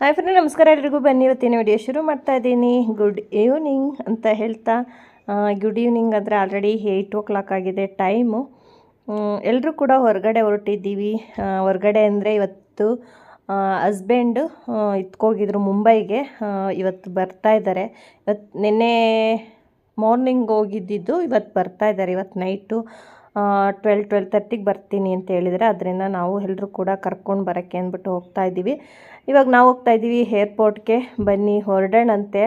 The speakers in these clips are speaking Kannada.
ಹಾಯ್ ಫ್ರೆಂಡ್, ನಮಸ್ಕಾರ ಎಲ್ರಿಗೂ. ಬನ್ನಿ ಇವತ್ತಿನ ವಿಡಿಯೋ ಶುರು ಮಾಡ್ತಾ ಇದ್ದೀನಿ. ಗುಡ್ ಈವ್ನಿಂಗ್ ಅಂತ ಹೇಳ್ತಾ, ಗುಡ್ ಈವ್ನಿಂಗ್ ಅಂದರೆ ಆಲ್ರೆಡಿ 8 o'clock ಆಗಿದೆ ಟೈಮು. ಎಲ್ಲರೂ ಕೂಡ ಹೊರಗಡೆ ಹೊರಟಿದ್ದೀವಿ. ಹೊರಗಡೆ ಅಂದರೆ ಇವತ್ತು ಹಸ್ಬೆಂಡು ಇತ್ಕೋಗಿದ್ರು ಮುಂಬೈಗೆ. ಇವತ್ತು ಬರ್ತಾ ಇದ್ದಾರೆ. ನಿನ್ನೆ ಮಾರ್ನಿಂಗ್ ಹೋಗಿದ್ದಿದ್ದು, ಇವತ್ತು ಬರ್ತಾ ಇದ್ದಾರೆ. ಇವತ್ತು ನೈಟು 12:30ಗೆ ಬರ್ತೀನಿ ಅಂತ ಹೇಳಿದರೆ, ಅದರಿಂದ ನಾವು ಎಲ್ಲರೂ ಕೂಡ ಕರ್ಕೊಂಡು ಬರೋಕ್ಕೆ ಅಂದ್ಬಿಟ್ಟು ಹೋಗ್ತಾ ಇದ್ದೀವಿ. ಇವಾಗ ನಾವು ಹೋಗ್ತಾ ಇದ್ದೀವಿ ಏರ್ಪೋರ್ಟ್ಗೆ. ಬನ್ನಿ ಹೊರಡೋಣಂತೆ.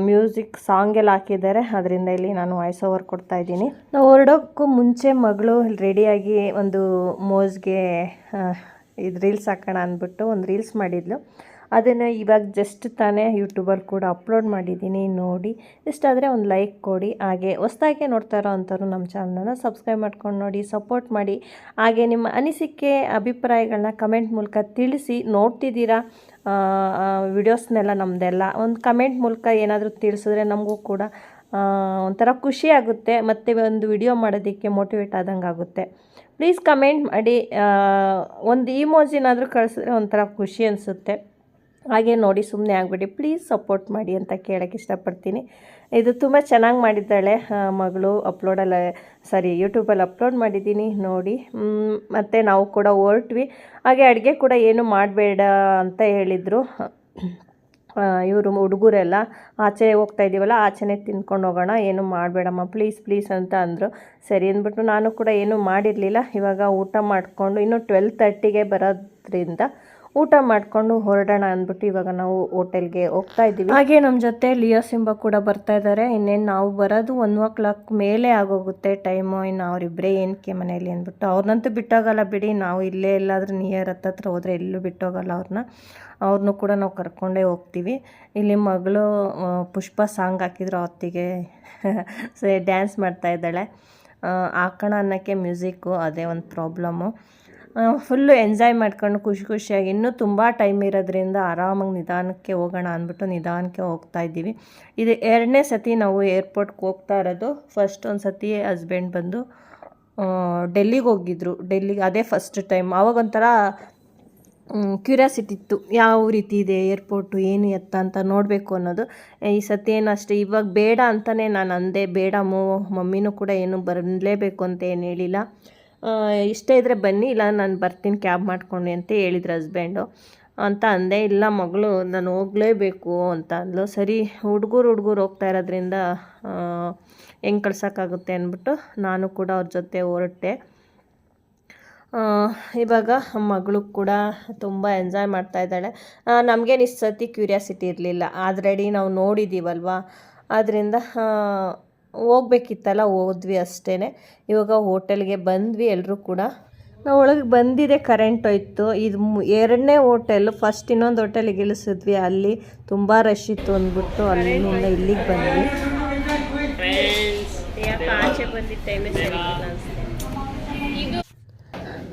ಮ್ಯೂಸಿಕ್ ಸಾಂಗ್ ಎಲ್ಲ ಹಾಕಿದ್ದಾರೆ, ಅದರಿಂದ ಇಲ್ಲಿ ನಾನು ವಾಯ್ಸ್ ಓವರ್ ಕೊಡ್ತಾ ಇದ್ದೀನಿ. ನಾವು ಹೊರಡೋಕ್ಕೂ ಮುಂಚೆ ಮಗಳು ರೆಡಿಯಾಗಿ ಒಂದು ಮೋಜ್ಗೆ ಇದು ರೀಲ್ಸ್ ಹಾಕೋಣ ಅಂದ್ಬಿಟ್ಟು ಒಂದು ರೀಲ್ಸ್ ಮಾಡಿದ್ಲು. ಅದನ್ನು ಇವಾಗ ಜಸ್ಟ್ ತಾನೇ ಯೂಟ್ಯೂಬಲ್ಲಿ ಕೂಡ ಅಪ್ಲೋಡ್ ಮಾಡಿದ್ದೀನಿ. ನೋಡಿ, ಇಷ್ಟಾದರೆ ಒಂದು ಲೈಕ್ ಕೊಡಿ. ಹಾಗೆ ಹೊಸದಾಗಿ ನೋಡ್ತಾ ಇರೋ ಅಂಥವ್ರು ನಮ್ಮ ಚಾನಲನ್ನು ಸಬ್ಸ್ಕ್ರೈಬ್ ಮಾಡ್ಕೊಂಡು ನೋಡಿ, ಸಪೋರ್ಟ್ ಮಾಡಿ. ಹಾಗೆ ನಿಮ್ಮ ಅನಿಸಿಕೆ ಅಭಿಪ್ರಾಯಗಳನ್ನ ಕಮೆಂಟ್ ಮೂಲಕ ತಿಳಿಸಿ. ನೋಡ್ತಿದ್ದೀರಾ ವಿಡಿಯೋಸ್ನೆಲ್ಲ ನಮ್ಮದೆಲ್ಲ ಒಂದು ಕಮೆಂಟ್ ಮೂಲಕ ಏನಾದರೂ ತಿಳಿಸಿದ್ರೆ ನಮಗೂ ಕೂಡ ಒಂಥರ ಖುಷಿ ಆಗುತ್ತೆ, ಮತ್ತು ಒಂದು ವಿಡಿಯೋ ಮಾಡೋದಕ್ಕೆ ಮೋಟಿವೇಟ್ ಆದಂಗೆ ಆಗುತ್ತೆ. ಪ್ಲೀಸ್ ಕಮೆಂಟ್ ಮಾಡಿ. ಒಂದು ಇಮೋಜಿನಾದರೂ ಕಳಿಸಿದ್ರೆ ಒಂಥರ ಖುಷಿ ಅನಿಸುತ್ತೆ. ಹಾಗೆ ನೋಡಿ, ಸುಮ್ಮನೆ ಆಗಿಬಿಡಿ, ಪ್ಲೀಸ್ ಸಪೋರ್ಟ್ ಮಾಡಿ ಅಂತ ಕೇಳೋಕ್ಕೆ ಇಷ್ಟಪಡ್ತೀನಿ. ಇದು ತುಂಬ ಚೆನ್ನಾಗಿ ಮಾಡಿದ್ದಾಳೆ ಮಗಳು. ಯೂಟ್ಯೂಬಲ್ಲಿ ಅಪ್ಲೋಡ್ ಮಾಡಿದ್ದೀನಿ ನೋಡಿ. ಮತ್ತು ನಾವು ಕೂಡ ಹೊರಟ್ವಿ. ಹಾಗೆ ಅಡುಗೆ ಕೂಡ ಏನು ಮಾಡಬೇಡ ಅಂತ ಹೇಳಿದರು ಇವರು ಹುಡುಗರೆಲ್ಲ. ಆಚೆ ಹೋಗ್ತಾ ಇದ್ದೀವಲ್ಲ, ಆಚೆನೇ ತಿನ್ಕೊಂಡು ಹೋಗೋಣ, ಏನು ಮಾಡಬೇಡಮ್ಮ ಪ್ಲೀಸ್ ಅಂತ ಅಂದರು. ಸರಿ ಅಂದ್ಬಿಟ್ಟು ನಾನು ಕೂಡ ಏನೂ ಮಾಡಿರಲಿಲ್ಲ. ಇವಾಗ ಊಟ ಮಾಡಿಕೊಂಡು ಇನ್ನು 12:30ಗೆ ಬರೋದ್ರಿಂದ ಊಟ ಮಾಡಿಕೊಂಡು ಹೊರಡೋಣ ಅಂದ್ಬಿಟ್ಟು ಇವಾಗ ನಾವು ಹೋಟೆಲ್ಗೆ ಹೋಗ್ತಾ ಇದ್ದೀವಿ. ಹಾಗೆ ನಮ್ಮ ಜೊತೆ ಲಿಯೋ ಸಿಂಬಾ ಕೂಡ ಬರ್ತಾ ಇದ್ದಾರೆ. ಇನ್ನೇನು ನಾವು ಬರೋದು 1 o'clock ಮೇಲೆ ಆಗೋಗುತ್ತೆ ಟೈಮು. ಇನ್ನು ಅವರಿಬ್ಬರೇ ಏನಕ್ಕೆ ಮನೆಯಲ್ಲಿ ಅಂದ್ಬಿಟ್ಟು ಅವ್ರನ್ನಂತೂ ಬಿಟ್ಟೋಗಲ್ಲ ಬಿಡಿ. ನಾವು ಇಲ್ಲೇ ಎಲ್ಲಾದರೂ ನಿಯರ್ ಹತ್ರ ಹೋದರೆ ಎಲ್ಲೂ ಬಿಟ್ಟೋಗಲ್ಲ ಅವ್ರನ್ನೂ ಕೂಡ ನಾವು ಕರ್ಕೊಂಡೇ ಹೋಗ್ತೀವಿ. ಇಲ್ಲಿ ಮಗಳು ಪುಷ್ಪ ಸಾಂಗ್ ಹಾಕಿದ್ರು, ಹೊತ್ತಿಗೆ ಡ್ಯಾನ್ಸ್ ಮಾಡ್ತಾ ಇದ್ದಾಳೆ. ಹಾಕೋಣ ಅನ್ನೋಕ್ಕೆ ಮ್ಯೂಸಿಕ್ಕು, ಅದೇ ಒಂದು ಪ್ರಾಬ್ಲಮ್ಮು. ಫುಲ್ಲು ಎಂಜಾಯ್ ಮಾಡ್ಕೊಂಡು ಖುಷಿಯಾಗಿ ಇನ್ನೂ ತುಂಬ ಟೈಮ್ ಇರೋದ್ರಿಂದ ಆರಾಮಾಗಿ ನಿಧಾನಕ್ಕೆ ಹೋಗೋಣ ಅಂದ್ಬಿಟ್ಟು ನಿಧಾನಕ್ಕೆ ಹೋಗ್ತಾ ಇದ್ದೀವಿ. ಇದು 2ನೇ ಸತಿ ನಾವು ಏರ್ಪೋರ್ಟ್ಗೆ ಹೋಗ್ತಾ ಇರೋದು. ಫಸ್ಟ್ ಒಂದು ಸತಿ ಹಸ್ಬೆಂಡ್ ಬಂದು ಡೆಲ್ಲಿಗೆ ಹೋಗಿದ್ರು. ಅದೇ ಫಸ್ಟ್ ಟೈಮ್. ಆವಾಗೊಂಥರ ಕ್ಯೂರಿಯಾಸಿಟಿ ಇತ್ತು, ಯಾವ ರೀತಿ ಇದೆ ಏರ್ಪೋರ್ಟು, ಏನು ಎತ್ತ ಅಂತ ನೋಡಬೇಕು ಅನ್ನೋದು. ಈ ಸತಿ ಏನು ಅಷ್ಟೇ. ಇವಾಗ ಬೇಡ ಅಂತಲೇ ನಾನು ಅಂದೆ, ಬೇಡ ಮಮ್ಮಿನೂ ಕೂಡ ಏನು ಬರಲೇಬೇಕು ಅಂತ ಏನು ಹೇಳಿಲ್ಲ. ಇಷ್ಟ ಇದ್ದರೆ ಬನ್ನಿ, ಇಲ್ಲ ನಾನು ಬರ್ತೀನಿ ಕ್ಯಾಬ್ ಮಾಡ್ಕೊಂಡು ಅಂತ ಹೇಳಿದ್ರು ಹಸ್ಬೆಂಡು ಅಂತ ಅಂದೆ. ಇಲ್ಲ ಮಗಳು ನಾನು ಹೋಗಲೇಬೇಕು ಅಂತ ಅಂದ್ಲು. ಸರಿ, ಹುಡುಗರು ಹೋಗ್ತಾ ಇರೋದ್ರಿಂದ ಹೆಂಗೆ ಕಳ್ಸೋಕ್ಕಾಗುತ್ತೆ ಅಂದ್ಬಿಟ್ಟು ನಾನು ಕೂಡ ಅವ್ರ ಜೊತೆ ಹೊರಟೆ. ಇವಾಗ ಮಗಳು ಕೂಡ ತುಂಬ ಎಂಜಾಯ್ ಮಾಡ್ತಾ ಇದ್ದಾಳೆ. ನಮಗೇನು ಇಷ್ಟು ಸತಿ ಕ್ಯೂರಿಯಾಸಿಟಿ ಇರಲಿಲ್ಲ, ಆಲ್ರೆಡಿ ನಾವು ನೋಡಿದ್ದೀವಲ್ವ, ಆದ್ದರಿಂದ ಹೋಗ್ಬೇಕಿತ್ತಲ್ಲ, ಹೋದ್ವಿ ಅಷ್ಟೇ. ಇವಾಗ ಹೋಟೆಲ್ಗೆ ಬಂದ್ವಿ ಎಲ್ಲರೂ ಕೂಡ. ನಾವು ಒಳಗೆ ಬಂದಿದೆ, ಕರೆಂಟ್ ಹೋಯ್ತು. ಇದು 2ನೇ ಹೋಟೆಲ್ಲು. ಫಸ್ಟ್ ಇನ್ನೊಂದು ಹೋಟೆಲಿಗೆ ಇಳಿಸಿದ್ವಿ, ಅಲ್ಲಿ ತುಂಬ ರಶ್ ಇತ್ತು ಅಂದ್ಬಿಟ್ಟು ಅಲ್ಲಿಂದ ಇಲ್ಲಿಗೆ ಬಂದ್ವಿ. ಆಚೆ ಬಂದಿದ್ದ ಟೈಮೇ ಸರಿ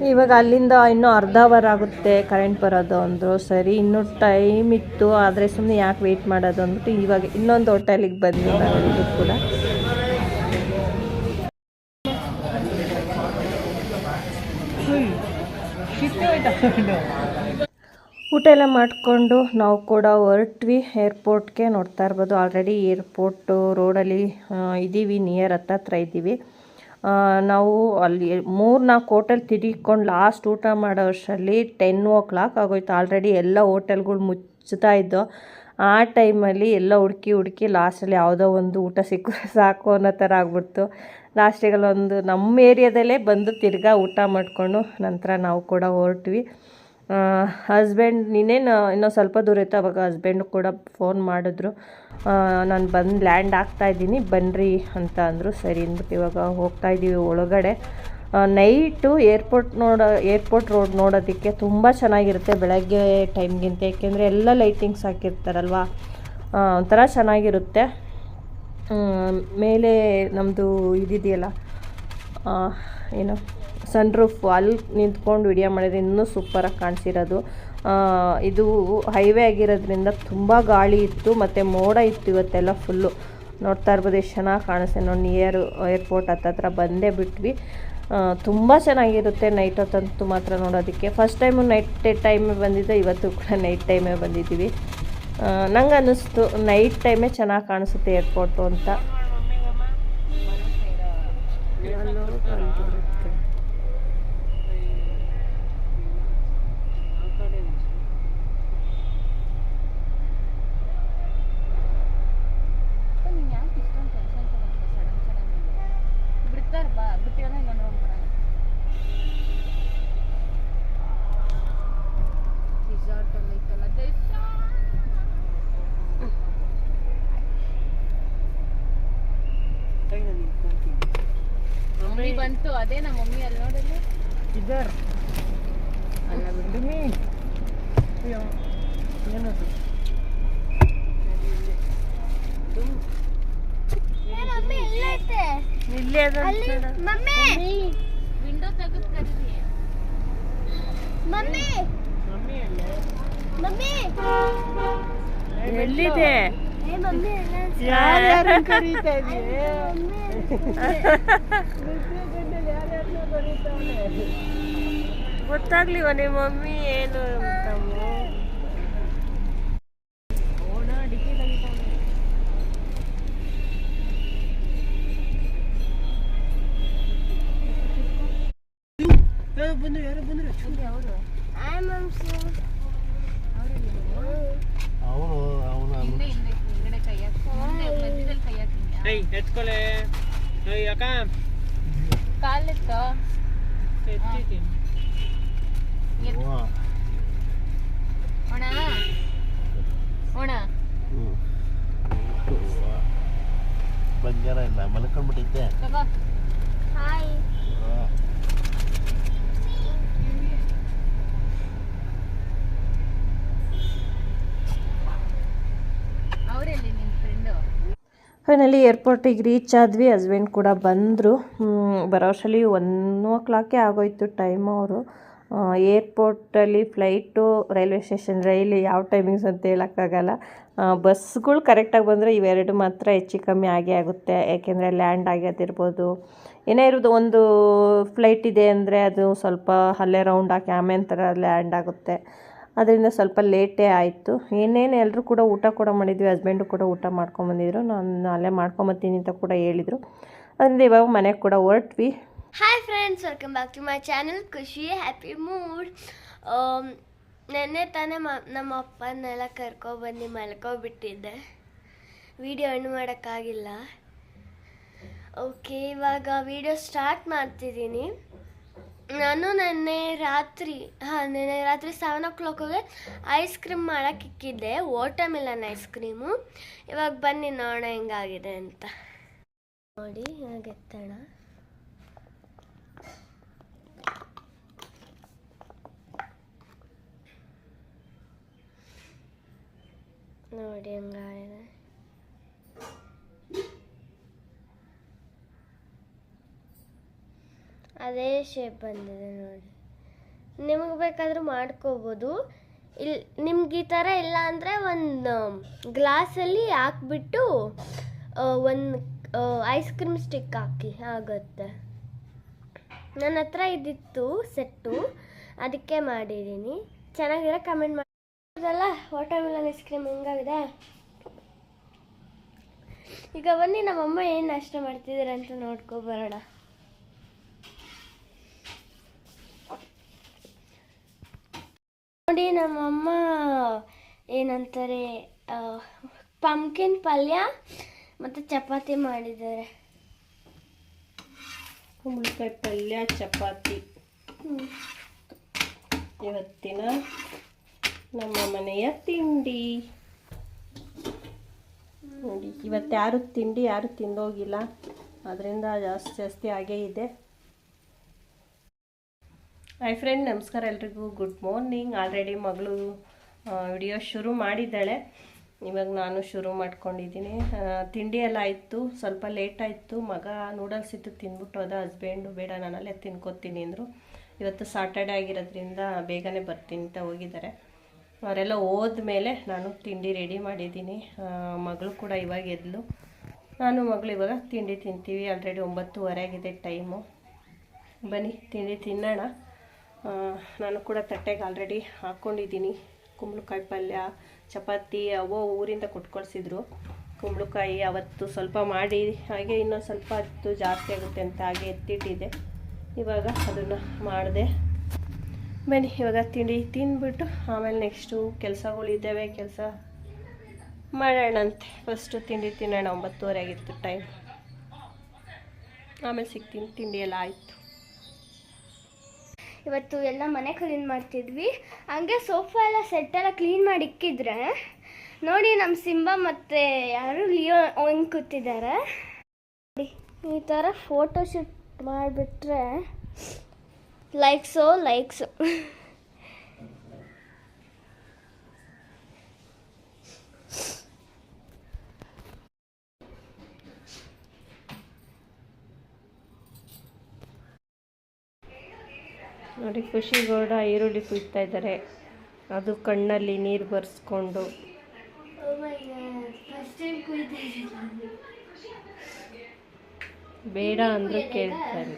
ಇವಾಗ ಅಲ್ಲಿಂದ ಇನ್ನೂ ಅರ್ಧ ಅವರ್ ಆಗುತ್ತೆ ಕರೆಂಟ್ ಬರೋದು ಅಂದರು. ಸರಿ, ಇನ್ನೂ ಟೈಮ್ ಇತ್ತು, ಆದರೆ ಸುಮ್ಮನೆ ಯಾಕೆ ವೆಯ್ಟ್ ಮಾಡೋದು ಅಂದ್ಬಿಟ್ಟು ಇವಾಗ ಇನ್ನೊಂದು ಹೋಟೆಲಿಗೆ ಬಂದ್ವಿ ನಾವೆಲ್ಲರೂ ಕೂಡ. ಊಟ ಎಲ್ಲ ಮಾಡಿಕೊಂಡು ನಾವು ಕೂಡ ಹೊರಟ್ವಿ ಏರ್ಪೋರ್ಟ್ಗೆ. ನೋಡ್ತಾ ಇರ್ಬೋದು, ಆಲ್ರೆಡಿ ಏರ್ಪೋರ್ಟು ರೋಡಲ್ಲಿ ಇದ್ದೀವಿ, ನಿಯರ್ ಹತ್ರ ಇದ್ದೀವಿ. ನಾವು ಅಲ್ಲಿ 3-4 ಹೋಟೆಲ್ ತಿರುಗಿಕೊಂಡು ಲಾಸ್ಟ್ ಊಟ ಮಾಡೋ ವರ್ಷದಲ್ಲಿ 10 o'clock ಆಗೋಯ್ತು. ಆಲ್ರೆಡಿ ಎಲ್ಲ ಹೋಟೆಲ್ಗಳು ಮುಚ್ಚುತ್ತಾ ಇದ್ದೋ. ಆ ಟೈಮಲ್ಲಿ ಎಲ್ಲ ಹುಡುಕಿ ಲಾಸ್ಟಲ್ಲಿ ಯಾವುದೋ ಒಂದು ಊಟ ಸಿಕ್ಕರೆ ಸಾಕು ಅನ್ನೋ ಥರ ಆಗ್ಬಿಡ್ತು. ಲಾಸ್ಟಿಗೆಲ್ಲೊಂದು ನಮ್ಮ ಏರಿಯಾದಲ್ಲೇ ಬಂದು ತಿರ್ಗಾ ಊಟ ಮಾಡಿಕೊಂಡು ನಂತರ ನಾವು ಕೂಡ ಹೊರಟ್ವಿ. ಹಸ್ಬೆಂಡ್ ಇನ್ನೂ ಸ್ವಲ್ಪ ದೂರ ಇತ್ತು. ಅವಾಗ ಹಸ್ಬೆಂಡು ಕೂಡ ಫೋನ್ ಮಾಡಿದ್ರು, ನಾನು ಬಂದು ಲ್ಯಾಂಡ್ ಆಗ್ತಾಯಿದ್ದೀನಿ ಬನ್ನಿರಿ ಅಂತ ಅಂದರು. ಸರಿ ಅಂದ್ಬಿಟ್ಟು ಇವಾಗ ಹೋಗ್ತಾಯಿದ್ದೀವಿ ಒಳಗಡೆ. ನೈಟು ಏರ್ಪೋರ್ಟ್ ರೋಡ್ ನೋಡೋದಕ್ಕೆ ತುಂಬ ಚೆನ್ನಾಗಿರುತ್ತೆ ಬೆಳಗ್ಗೆ ಟೈಮ್ಗಿಂತ. ಏಕೆಂದರೆ ಎಲ್ಲ ಲೈಟಿಂಗ್ಸ್ ಹಾಕಿರ್ತಾರಲ್ವ, ಒಂಥರ ಚೆನ್ನಾಗಿರುತ್ತೆ. ಮೇಲೆ ನಮ್ಮದು ಇದಿದೆಯಲ್ಲ, ಏನು ಸನ್ ರೂಫ್, ಅಲ್ಲಿ ನಿಂತ್ಕೊಂಡು ವಿಡಿಯೋ ಮಾಡಿದ್ರೆ ಇನ್ನೂ ಸೂಪರಾಗಿ ಕಾಣಿಸಿರೋದು. ಇದು ಹೈವೇ ಆಗಿರೋದ್ರಿಂದ ತುಂಬ ಗಾಳಿ ಇತ್ತು ಮತ್ತು ಮೋಡ ಇತ್ತು ಇವತ್ತೆಲ್ಲ ಫುಲ್ಲು. ನೋಡ್ತಾ ಇರ್ಬೋದು ಎಷ್ಟು ಚೆನ್ನಾಗಿ ಕಾಣಿಸ್ತೆ ನೋಡಿ. ನಿಯರ್ ಏರ್ಪೋರ್ಟ್ ಹತ್ರ ಬಂದೇ ಬಿಟ್ವಿ. ತುಂಬ ಚೆನ್ನಾಗಿರುತ್ತೆ ನೈಟ್ ಹೊತ್ತಂತೂ ಮಾತ್ರ ನೋಡೋದಕ್ಕೆ. ಫಸ್ಟ್ ಟೈಮು ನೈಟ್ ಟೈಮೇ ಬಂದಿದ್ದು, ಇವತ್ತು ಕೂಡ ನೈಟ್ ಟೈಮೇ ಬಂದಿದ್ದೀವಿ. ನಂಗೆ ಅನ್ನಿಸ್ತು ನೈಟ್ ಟೈಮೇ ಚೆನ್ನಾಗಿ ಕಾಣಿಸುತ್ತೆ ಏರ್ಪೋರ್ಟು ಅಂತ. ಬಂತು ಅದೇ ನಮ್ಮ ಮಮ್ಮಿ ಅಲ್ಲಿ ನೋಡಲ್ಲ ಇದರ್ ಅಲ್ಲ ಬಿಡಿ ಏನದು ಮಮ್ಮಿ ಇಲ್ಲೈತೆ ಇಲ್ಲೇ ಅದ ಮಮ್ಮಿ ವಿಂಡೋ ತೆಗೆದು ಕರೀರಿ ಮಮ್ಮಿ ಮಮ್ಮಿ ಅಲ್ಲ ಮಮ್ಮಿ ಎಲ್ಲಿದೆ ಏ ಮಮ್ಮಿ ಯಾರು ಕರೀತಾ ಇದೀಯ ಗೊತ್ತಾಗ್ಲಿವ ನಿಮ್ಮ ಮಮ್ಮಿ ಏನು ಅಂತಮ್ಮ. ಬಂದ್ರು ಯಾರು ಬಂದ್ರು ಎತ್ಕೊಳೆ ಯಾಕ ಕಾಲಿತ್ತು ಒಣ ಒಣ ಬಂಗಾರ ಇಲ್ಲ ಮಲ್ಕೊಂಡ್ಬಿಟ್ಟೈತೆ. ಹಾಯ್ ಅವರೆಲ್ಲಿ ನಿನ್ನ ಫ್ರೆಂಡು? ಫೈನಲಿ ಏರ್ಪೋರ್ಟಿಗೆ ರೀಚ್ ಆದ್ವಿ. ಹಸ್ಬೆಂಡ್ ಕೂಡ ಬಂದರು. ಬರೋ ಅಷ್ಟರಲ್ಲಿ 1:00 ಆಗೋಯ್ತು ಟೈಮ್. ಅವರು ಏರ್ಪೋರ್ಟಲ್ಲಿ ಫ್ಲೈಟು, ರೈಲ್ವೆ ಸ್ಟೇಷನ್, ರೈಲು ಯಾವ ಟೈಮಿಂಗ್ಸ್ ಅಂತ ಹೇಳೋಕ್ಕಾಗಲ್ಲ. ಬಸ್ಗಳು ಕರೆಕ್ಟಾಗಿ ಬಂದರೆ ಇವೆರಡು ಮಾತ್ರ ಹೆಚ್ಚು ಕಮ್ಮಿ ಆಗೇ ಆಗುತ್ತೆ. ಯಾಕೆಂದರೆ ಲ್ಯಾಂಡ್ ಆಗೋದಿರ್ಬೋದು, ಏನೇ ಇರೋದು. ಒಂದು ಫ್ಲೈಟ್ ಇದೆ ಅಂದರೆ ಅದು ಸ್ವಲ್ಪ ಅಲ್ಲೇ ರೌಂಡ್ ಹಾಕಿ ಆಮೇಲೆ ಥರ ಲ್ಯಾಂಡ್ ಆಗುತ್ತೆ. ಅದರಿಂದ ಸ್ವಲ್ಪ ಲೇಟೇ ಆಯಿತು. ಏನೇನು ಎಲ್ಲರೂ ಕೂಡ ಊಟ ಕೂಡ ಮಾಡಿದ್ವಿ. ಹಸ್ಬೆಂಡು ಕೂಡ ಊಟ ಮಾಡ್ಕೊಂಬಂದಿದ್ರು. ನಾನು ಅಲ್ಲೇ ಮಾಡ್ಕೊಂಬತ್ತೀನಿ ಅಂತ ಕೂಡ ಹೇಳಿದರು. ಅದರಿಂದ ಇವಾಗ ಮನೆಗೆ ಕೂಡ ಹೊರಟ್ವಿ. Hi friends, welcome back to my channel Khushi happy mood. ನೆನ್ನೆ ತಾನೇ ನಮ್ಮ ಅಪ್ಪನ್ನೆಲ್ಲ ಕರ್ಕೊಬಂದು ಮಲ್ಕೊಬಿಟ್ಟಿದ್ದೆ. ವಿಡಿಯೋ ಎಂಡ್ ಮಾಡೋಕ್ಕಾಗಿಲ್ಲ. ಓಕೆ, ಇವಾಗ ವಿಡಿಯೋ ಸ್ಟಾರ್ಟ್ ಮಾಡ್ತಿದ್ದೀನಿ. ನಾನು ನೆನ್ನೆ ರಾತ್ರಿ 7 o'clockಗೆ ಐಸ್ ಕ್ರೀಮ್ ಮಾಡೋಕ್ಕೆ ಇಕ್ಕಿದ್ದೆ, ವಾಟರ್ಮೆಲನ್ ಐಸ್ ಕ್ರೀಮು. ಇವಾಗ ಬನ್ನಿ ನೋಡೋಣ ಹೆಂಗಾಗಿದೆ ಅಂತ. ನೋಡಿ ಹಾಗೆತ್ತೋಣ. ನೋಡಿ ಹೆಂಗಾಗಿದೆ. ಅದೇ ಶೇಪ್ ಬಂದಿದೆ ನೋಡಿ. ನಿಮಗೆ ಬೇಕಾದರೂ ಮಾಡ್ಕೋಬೋದು. ನಿಮ್ಗೆ ಈ ಥರ ಇಲ್ಲ ಅಂದರೆ ಒಂದು ಗ್ಲಾಸಲ್ಲಿ ಹಾಕ್ಬಿಟ್ಟು ಒಂದು ಐಸ್ ಕ್ರೀಮ್ ಸ್ಟಿಕ್ ಹಾಕಿ ಆಗುತ್ತೆ. ನನ್ನ ಹತ್ರ ಇದ್ದಿತ್ತು ಸೆಟ್ಟು, ಅದಕ್ಕೆ ಮಾಡಿದ್ದೀನಿ. ಚೆನ್ನಾಗಿರೋ ಕಮೆಂಟ್ ಮಾಡೋದಲ್ಲ. ವಾಟರ್ಮೆಲನ್ ಐಸ್ ಕ್ರೀಮ್ ಹೆಂಗಾಗಿದೆ. ಈಗ ಬನ್ನಿ ನಮ್ಮಮ್ಮ ಏನು ನಾಷ್ಟ ಮಾಡ್ತಿದ್ದೀರ ಅಂತ ನೋಡ್ಕೊಬರೋಣ. ನೋಡಿ, ನಮ್ಮಮ್ಮ ಏನಂತಾರೆ, ಪಂಪ್ಕಿನ್ ಪಲ್ಯ ಮತ್ತು ಚಪಾತಿ ಮಾಡಿದ್ದಾರೆ. ಕುಂಬಳಕಾಯಿ ಪಲ್ಯ, ಚಪಾತಿ ಇವತ್ತಿನ ನಮ್ಮ ಮನೆಯ ತಿಂಡಿ. ನೋಡಿ, ಇವತ್ತು ಯಾರು ತಿಂಡಿ ಯಾರು ತಿಂದೋಗಿಲ್ಲ, ಅದರಿಂದ ಜಾಸ್ತಿ ಆಗೇ ಇದೆ. ಹಾಯ್ ಫ್ರೆಂಡ್, ನಮಸ್ಕಾರ ಎಲ್ರಿಗೂ. Good morning. ಆಲ್ರೆಡಿ ಮಗಳು ವಿಡಿಯೋ ಶುರು ಮಾಡಿದ್ದಾಳೆ. ಇವಾಗ ನಾನು ಶುರು ಮಾಡ್ಕೊಂಡಿದ್ದೀನಿ. ತಿಂಡಿ ಎಲ್ಲ ಆಯಿತು. ಸ್ವಲ್ಪ ಲೇಟ್ ಆಯಿತು. ಮಗ ನೂಡಲ್ಸ್ ಇತ್ತು ತಿಂದ್ಬಿಟ್ಟು ಹೋದ. ಹಸ್ಬೆಂಡು ಬೇಡ ನಾನಲ್ಲೇ ತಿನ್ಕೋತೀನಿ ಅಂದರು. ಇವತ್ತು ಸಾಟರ್ಡೆ ಆಗಿರೋದ್ರಿಂದ ಬೇಗನೆ ಬರ್ತೀನಿ ಅಂತ ಹೋಗಿದ್ದಾರೆ. ಅವರೆಲ್ಲ ಹೋದ್ಮೇಲೆ ನಾನು ತಿಂಡಿ ರೆಡಿ ಮಾಡಿದ್ದೀನಿ. ಮಗಳು ಕೂಡ ಇವಾಗ ಎದ್ಲು. ನಾನು ಮಗಳು ಇವಾಗ ತಿಂಡಿ ತಿಂತೀವಿ. ಆಲ್ರೆಡಿ 9:30 ಆಗಿದೆ ಟೈಮು. ಬನ್ನಿ ತಿಂಡಿ ತಿನ್ನೋಣ. ನಾನು ಕೂಡ ತಟ್ಟೆಗೆ ಆಲ್ರೆಡಿ ಹಾಕ್ಕೊಂಡಿದ್ದೀನಿ. ಕುಂಬಳಕಾಯಿ ಪಲ್ಯ, ಚಪಾತಿ ಅವು ಊರಿಂದ ಕೊಟ್ಕೊಳ್ಸಿದ್ರು. ಕುಂಬಳಕಾಯಿ ಅವತ್ತು ಸ್ವಲ್ಪ ಮಾಡಿ ಹಾಗೆ ಇನ್ನೊಂದು ಸ್ವಲ್ಪ ಹೊತ್ತು ಜಾಸ್ತಿ ಆಗುತ್ತೆ ಅಂತ ಹಾಗೆ ಎತ್ತಿಟ್ಟಿದ್ದೆ. ಇವಾಗ ಅದನ್ನು ಮಾಡಿದೆ. ಬನ್ನಿ ಇವಾಗ ತಿಂಡಿ ತಿಂದ್ಬಿಟ್ಟು ಆಮೇಲೆ ನೆಕ್ಸ್ಟು ಕೆಲಸಗಳಿದ್ದಾವೆ, ಕೆಲಸ ಮಾಡೋಣಂತೆ. ಫಸ್ಟು ತಿಂಡಿ ತಿನ್ನೋಣ. 9:30 ಆಗಿತ್ತು ಟೈಮ್. ಆಮೇಲೆ ಸಿಗ್ತೀನಿ. ತಿಂಡಿ ಎಲ್ಲ ಆಯಿತು. ಇವತ್ತು ಎಲ್ಲ ಮನೆ ಕ್ಲೀನ್ ಮಾಡ್ತಿದ್ವಿ. ಹಂಗೆ ಸೋಫಾ ಎಲ್ಲ ಸೆಟ್ಟೆಲ್ಲ ಕ್ಲೀನ್ ಮಾಡಿ ಇಕ್ಕಿದ್ರೆ ನೋಡಿ ನಮ್ಮ ಸಿಂಬಾ ಮತ್ತು ಯಾರು ಲಿಯೋ ಒಂದು ಕೂತಿದ್ದಾರೆ. ಈ ಥರ ಫೋಟೋ ಶೂಟ್ ಮಾಡಿಬಿಟ್ರೆ ಲೈಕ್ಸು. ನೋಡಿ ಖುಷಿಗೌಡ ಈರುಳ್ಳಿ ಕುಯ್ತಾ ಇದ್ದಾರೆ. ಅದು ಕಣ್ಣಲ್ಲಿ ನೀರು ಬರ್ಸ್ಕೊಂಡು. ಬೇಡ ಅಂದರೂ ಕೇಳ್ತಾರೆ.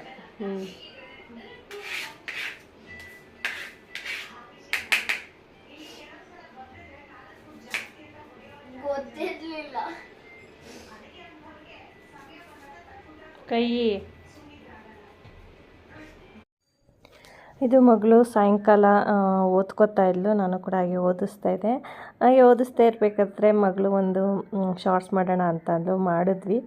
ಗೊತ್ತಿರಲಿಲ್ಲ. ಕೈ ಇದು ಮಗಳು ಸಾಯಂಕಾಲ ಓದ್ಕೋತಾ ಇದ್ಲು. ನಾನು ಕೂಡ ಹಾಗೆ ಓದಿಸ್ತಾ ಇದ್ದೆ. ಹಾಗೆ ಓದಿಸ್ತಾ ಇರಬೇಕಾದ್ರೆ ಮಗಳು ಒಂದು ಶಾರ್ಟ್ಸ್ ಮಾಡೋಣ ಅಂತ ಅಂದು ಮಾಡಿದ್ವಿ.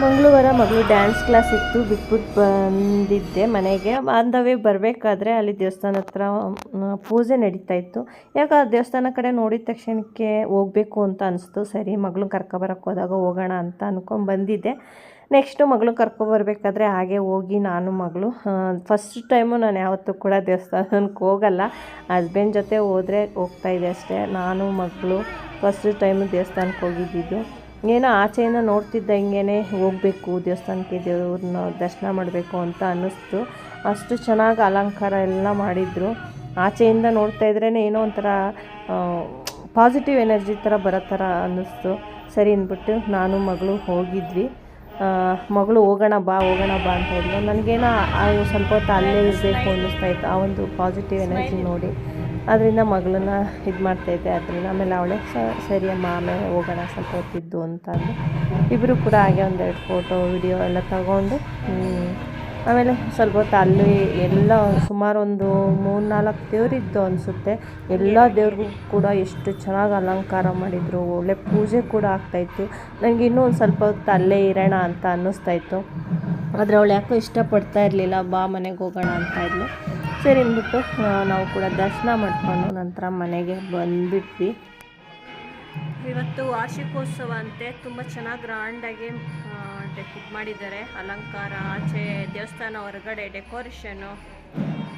ಮಂಗಳವಾರ ಮಗಳು ಡ್ಯಾನ್ಸ್ ಕ್ಲಾಸ್ ಇತ್ತು, ಬಿಟ್ಬಿಟ್ಟು ಬಂದಿದ್ದೆ ಮನೆಗೆ. ಬಾಂಧವ್ಯ ಬರಬೇಕಾದ್ರೆ ಅಲ್ಲಿ ದೇವಸ್ಥಾನ ಹತ್ರ ಪೂಜೆ ನಡೀತಾ ಇತ್ತು. ಯಾಕೆ ಆ ದೇವಸ್ಥಾನ ಕಡೆ ನೋಡಿದ ತಕ್ಷಣಕ್ಕೆ ಹೋಗಬೇಕು ಅಂತ ಅನಿಸ್ತು. ಸರಿ ಮಗಳು ಕರ್ಕೊಬರಕ್ಕೆ ಹೋದಾಗ ಹೋಗೋಣ ಅಂತ ಅಂದ್ಕೊಂಡು ಬಂದಿದ್ದೆ. ನೆಕ್ಸ್ಟು ಮಗಳು ಕರ್ಕೊಬರ್ಬೇಕಾದ್ರೆ ಹಾಗೆ ಹೋಗಿ ನಾನು ಮಗಳು ಫಸ್ಟ್ ಟೈಮು ನಾನು ಯಾವತ್ತೂ ಕೂಡ ದೇವಸ್ಥಾನಕ್ಕೆ ಹೋಗಲ್ಲ. ಹಸ್ಬೆಂಡ್ ಜೊತೆ ಹೋದರೆ ಹೋಗ್ತಾಯಿದ್ದೆ ಅಷ್ಟೇ. ನಾನು ಮಗಳು ಫಸ್ಟ್ ಟೈಮು ದೇವಸ್ಥಾನಕ್ಕೆ ಹೋಗಿದ್ದಿದ್ದು. ಏನೋ ಆಚೆಯಿಂದ ನೋಡ್ತಿದ್ದಂಗೆ ಹೋಗಬೇಕು ದೇವಸ್ಥಾನಕ್ಕೆ, ದೇವ್ರನ್ನ ದರ್ಶನ ಮಾಡಬೇಕು ಅಂತ ಅನ್ನಿಸ್ತು. ಅಷ್ಟು ಚೆನ್ನಾಗಿ ಅಲಂಕಾರ ಎಲ್ಲ ಮಾಡಿದರು. ಆಚೆಯಿಂದ ನೋಡ್ತಾ ಇದ್ರೇ ಏನೋ ಒಂಥರ ಪಾಸಿಟಿವ್ ಎನರ್ಜಿ ಥರ ಬರೋ ಥರ ಅನ್ನಿಸ್ತು. ಸರಿ ಅಂದ್ಬಿಟ್ಟು ನಾನು ಮಗಳು ಹೋಗಿದ್ವಿ. ಮಗಳು ಹೋಗೋಣ ಬಾ ಅಂತ ಹೇಳಿದ್ರು. ನನಗೇನೋ ಸ್ವಲ್ಪ ಹೊತ್ತು ಅಲ್ಲೇ ಇರಬೇಕು ಅನ್ನಿಸ್ತಾ ಇತ್ತು, ಆ ಒಂದು ಪಾಸಿಟಿವ್ ಎನರ್ಜಿ ನೋಡಿ. ಅದರಿಂದ ಮಗಳನ್ನ ಇದು ಮಾಡ್ತಾಯಿದ್ದೆ. ಅದರಿಂದ ಆಮೇಲೆ ಅವಳೆ ಸರಿ ಅಮ್ಮ ಆಮೇಲೆ ಹೋಗೋಣ ಸ್ವಲ್ಪ ಹೊತ್ತಿದ್ದು ಅಂತಂದು ಇಬ್ಬರು ಕೂಡ ಹಾಗೆ ಒಂದೆರಡು ಫೋಟೋ ವಿಡಿಯೋ ಎಲ್ಲ ತಗೊಂಡು ಆಮೇಲೆ ಸ್ವಲ್ಪ ಹೊತ್ತು ಅಲ್ಲಿ ಎಲ್ಲ ಸುಮಾರು ಒಂದು 3-4 ದೇವರಿದ್ದು ಅನಿಸುತ್ತೆ. ಎಲ್ಲ ದೇವ್ರಿಗೂ ಕೂಡ ಎಷ್ಟು ಚೆನ್ನಾಗಿ ಅಲಂಕಾರ ಮಾಡಿದರು. ಒಳ್ಳೆ ಪೂಜೆ ಕೂಡ ಆಗ್ತಾಯಿತ್ತು. ನನಗೆ ಇನ್ನೂ ಒಂದು ಸ್ವಲ್ಪ ಹೊತ್ತು ಅಲ್ಲೇ ಇರೋಣ ಅಂತ ಅನ್ನಿಸ್ತಾಯಿತ್ತು. ಆದರೆ ಅವಳು ಯಾಕೋ ಇಷ್ಟಪಡ್ತಾ ಇರಲಿಲ್ಲ. ಬಾ ಮನೆಗೆ ಹೋಗೋಣ ಅಂತ ಇದ್ಲು. ಸರಿ ಅಂದ್ಬಿಟ್ಟು ನಾವು ಕೂಡ ದರ್ಶನ ಮಾಡಿಕೊಂಡು ನಂತರ ಮನೆಗೆ ಬಂದುಬಿಟ್ವಿ. ಇವತ್ತು ವಾರ್ಷಿಕೋತ್ಸವ ಅಂತೆ. ತುಂಬ ಚೆನ್ನಾಗಿ ಗ್ರ್ಯಾಂಡಾಗಿ ಇದು ಮಾಡಿದ್ದಾರೆ. ಅಲಂಕಾರ, ಆಚೆ ದೇವಸ್ಥಾನ ಹೊರಗಡೆ ಡೆಕೋರೇಷನ್ನು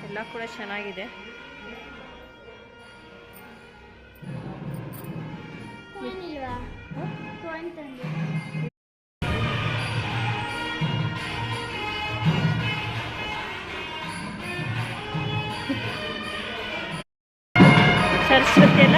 ಎಲ್ಲ ಕೂಡ ಚೆನ್ನಾಗಿದೆ. ಸರಸ್ವತಿ ಎಲ್ಲ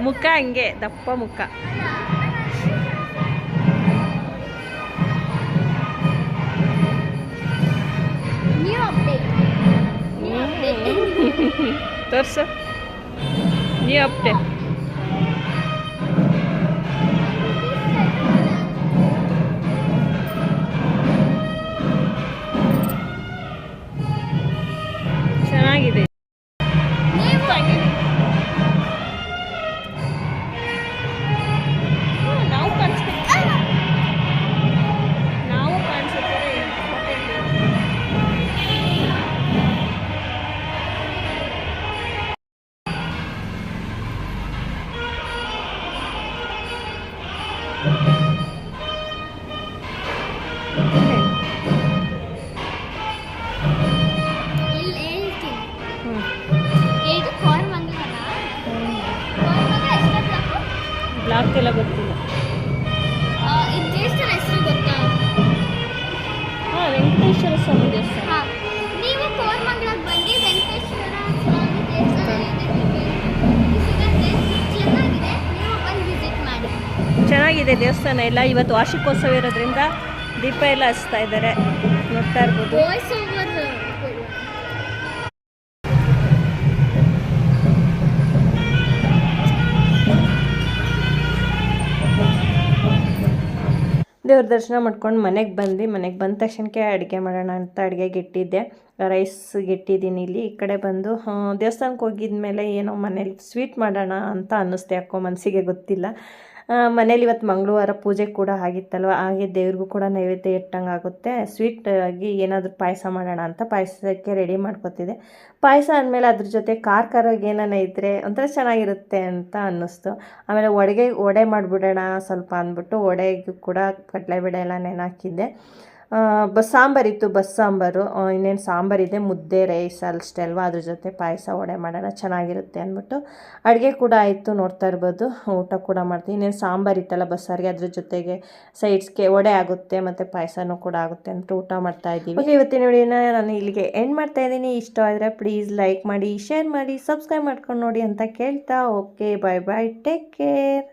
ಮುಖ ಹಂಗೆ ದಪ್ಪ ಮುಖ. ತೋರಿಸು ನೀ ಅಪ್ಟೆ ಚೆನ್ನಾಗಿದೆ. ನಾವು ಕಾಣಿಸ್ತೀವಿ, ನಾವು ಕಾಣಿಸುತ್ತಾರೆ. ಇಲ್ಲಿ ಹೇಳ್ತೀನಿ, ಇದು ಕೋರಮಂಗಲ. ಕೋರಮಂಗಲ ಎಷ್ಟೊತ್ತು? ಬ್ಲಾಕ್ ಎಲ್ಲ ಗೊತ್ತಿಲ್ಲ. ಇದು ದೇವಸ್ಥಾನ ಹೆಸರು ಗೊತ್ತಾ? ಹಾಂ, ವೆಂಕಟೇಶ್ವರ ಸ್ವಾಮಿ ದೇವಸ್ಥಾನ. ಹಾಂ, ನೀವು ಕೋರಮಂಗಲಕ್ಕೆ ಬಂದು ವೆಂಕಟೇಶ್ವರ ಸ್ವಾಮಿ ದೇವಸ್ಥಾನ ಸಿಗುತ್ತೆ, ಚೆನ್ನಾಗಿದೆ. ನೀವು ಬಂದು ವಿಸಿಟ್ ಮಾಡಿ. ಚೆನ್ನಾಗಿದೆ ದೇವಸ್ಥಾನ ಎಲ್ಲ. ಇವತ್ತು ವಾರ್ಷಿಕೋತ್ಸವ ಇರೋದ್ರಿಂದ ದೀಪ ಎಲ್ಲ ಹಚ್ತಾ ಇದ್ದಾರೆ, ನೋಡ್ತಾ ಇರ್ಬೋದು. ವಾಯ್ಸ್ ಓವರ್ ದೇವ್ರ ದರ್ಶನ ಮಾಡ್ಕೊಂಡು ಮನೆಗೆ ಬಂದ ತಕ್ಷಣಕ್ಕೆ ಅಡುಗೆ ಮಾಡೋಣ ಅಂತ ಅಡುಗೆಗೆ ಇಟ್ಟಿದ್ದೆ. ರೈಸ್ಗೆ ಇಟ್ಟಿದ್ದೀನಿ ಇಲ್ಲಿ. ಈ ಕಡೆ ಬಂದು ದೇವಸ್ಥಾನಕ್ಕೆ ಹೋಗಿದ್ಮೇಲೆ ಏನೋ ಮನೇಲಿ ಸ್ವೀಟ್ ಮಾಡೋಣ ಅಂತ ಅನ್ನಿಸ್ತೆ, ಯಾಕೋ ಮನಸ್ಸಿಗೆ ಗೊತ್ತಿಲ್ಲ. ಮನೇಲಿ ಇವತ್ತು ಮಂಗಳವಾರ ಪೂಜೆ ಕೂಡ ಆಗಿತ್ತಲ್ವ, ಹಾಗೆ ದೇವ್ರಿಗೂ ಕೂಡ ನೈವೇದ್ಯ ಇಟ್ಟಂಗೆ ಆಗುತ್ತೆ. ಸ್ವೀಟ್ ಆಗಿ ಏನಾದರೂ ಪಾಯಸ ಮಾಡೋಣ ಅಂತ ಪಾಯಸಕ್ಕೆ ರೆಡಿ ಮಾಡ್ಕೊತಿದ್ದೆ. ಪಾಯಸ ಅಂದಮೇಲೆ ಅದ್ರ ಜೊತೆ ಖಾರವಾಗಿ ಏನಾನ ಇದ್ದರೆ ಒಂಥರ ಚೆನ್ನಾಗಿರುತ್ತೆ ಅಂತ ಅನ್ನಿಸ್ತು. ಆಮೇಲೆ ವಡೆ ಮಾಡಿಬಿಡೋಣ ಸ್ವಲ್ಪ ಅಂದ್ಬಿಟ್ಟು ವಡೆಗೂ ಕೂಡ ಕಡಲೆಬೇಳೆ ಎಲ್ಲ ನೆನೆಹಾಕಿದ್ದೆ. ಸಾಂಬಾರಿತ್ತು, ಸಾಂಬಾರು. ಇನ್ನೇನು ಸಾಂಬಾರಿದೆ, ಮುದ್ದೆ ರೈಸ್ ಅಷ್ಟೇ ಅಲ್ವಾ, ಅದ್ರ ಜೊತೆ ಪಾಯಸ ವಡೆ ಮಾಡೋಣ ಚೆನ್ನಾಗಿರುತ್ತೆ ಅಂದ್ಬಿಟ್ಟು ಅಡುಗೆ ಕೂಡ ಆಯಿತು. ನೋಡ್ತಾ ಇರ್ಬೋದು, ಊಟ ಕೂಡ ಮಾಡ್ತೀವಿ. ಇನ್ನೇನು ಸಾಂಬಾರಿತ್ತಲ್ಲ ಬಸ್ಸಾರಿಗೆ, ಅದ್ರ ಜೊತೆಗೆ ಸೈಡ್ಸ್ಗೆ ವಡೆ ಆಗುತ್ತೆ ಮತ್ತು ಪಾಯಸನೂ ಕೂಡ ಆಗುತ್ತೆ ಅಂದ್ಬಿಟ್ಟು ಊಟ ಮಾಡ್ತಾ ಇದ್ದೀವಿ. ಓಕೆ, ಇವತ್ತಿನ ವಿಡಿಯೋನ ನಾನು ಇಲ್ಲಿಗೆ ಎಂಡ್ ಮಾಡ್ತಾ ಇದ್ದೀನಿ. ಇಷ್ಟ ಆದರೆ ಪ್ಲೀಸ್ ಲೈಕ್ ಮಾಡಿ, ಶೇರ್ ಮಾಡಿ, ಸಬ್ಸ್ಕ್ರೈಬ್ ಮಾಡ್ಕೊಂಡು ನೋಡಿ ಅಂತ ಕೇಳ್ತಾ, ಓಕೆ, ಬಾಯ್ ಬಾಯ್, ಟೇಕ್ ಕೇರ್.